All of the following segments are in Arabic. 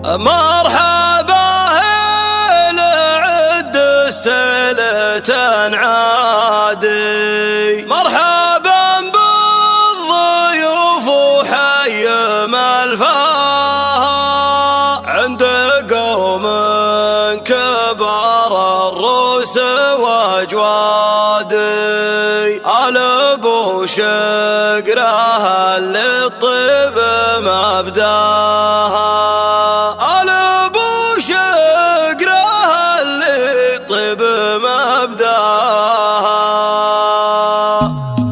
مرحبا لعد السلة عادي، مرحبا بالضيوف وحي ملفاها عند قوم كبار الروس واجوادي. آل ابو شقره للطيب مبداها، آل ابو شقره للطيب مبداها.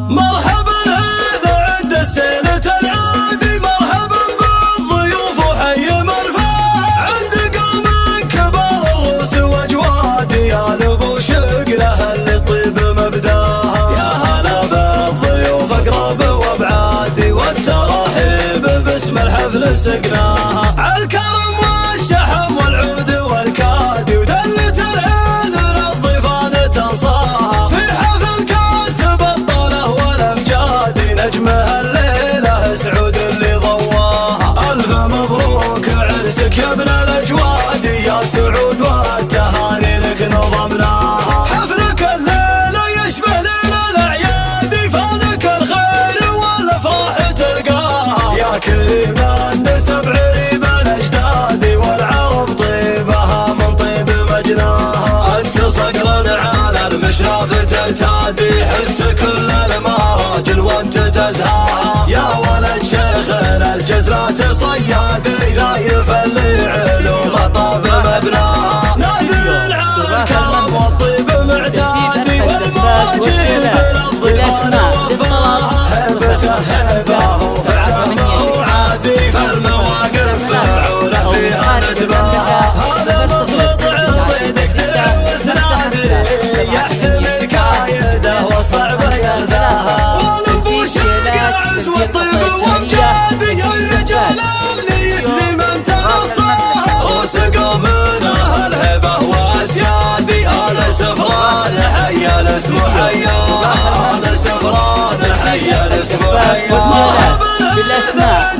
مرحبا هذا عند السنة العادي، مرحبا بالضيوف وحي مرفاه عند قوم كبار الروس واجوادي. آل ابو شقره للطيب مبداها، يا هلا بالضيوف اقرب وابعادي، والترحيب باسم الحفل سقناها. عالكرم والشحم والعود والكادي، ودلة العين للضيفان تنصاها. في حفل كاسب الطله والامجادي، نجمها الليله سعود اللي ضواها. الف مبروك عرسك يا ابن الاجوادي، يا سعود والتهاني لك نظمناها. حفلك الليله يشبه ليل الاعياد، فالك الخير والافراح تلقاها. يا كريم النسب عريب الاجداد، والعرب طيبها من طيب مجناها. انت صقر على المشراف ترتادي، حزت كل المراجل وانت تزهاها. يا ولد شيخنا الجزرات صيادي، لا يفلي علوم طاب مبناها. نادي الكرم والطيب معتادي، والمواجيب للضيفان وفاها. هيبته هيبه وفعله وعادي، فالمواقف فعوله فيها نتباها. هذا مسلط عرضي دفتر وسنادي، يحتمل كايده والصعبه ينساها. والابو شقره عز والطيب وامجادي، الرجال اللي يجزي من تنصاها. وسقوا من اهل هبه واسيادي، آل سفران حي الاسم حياها. آل سفران حي الاسم حياها. مرحبا بالاسماء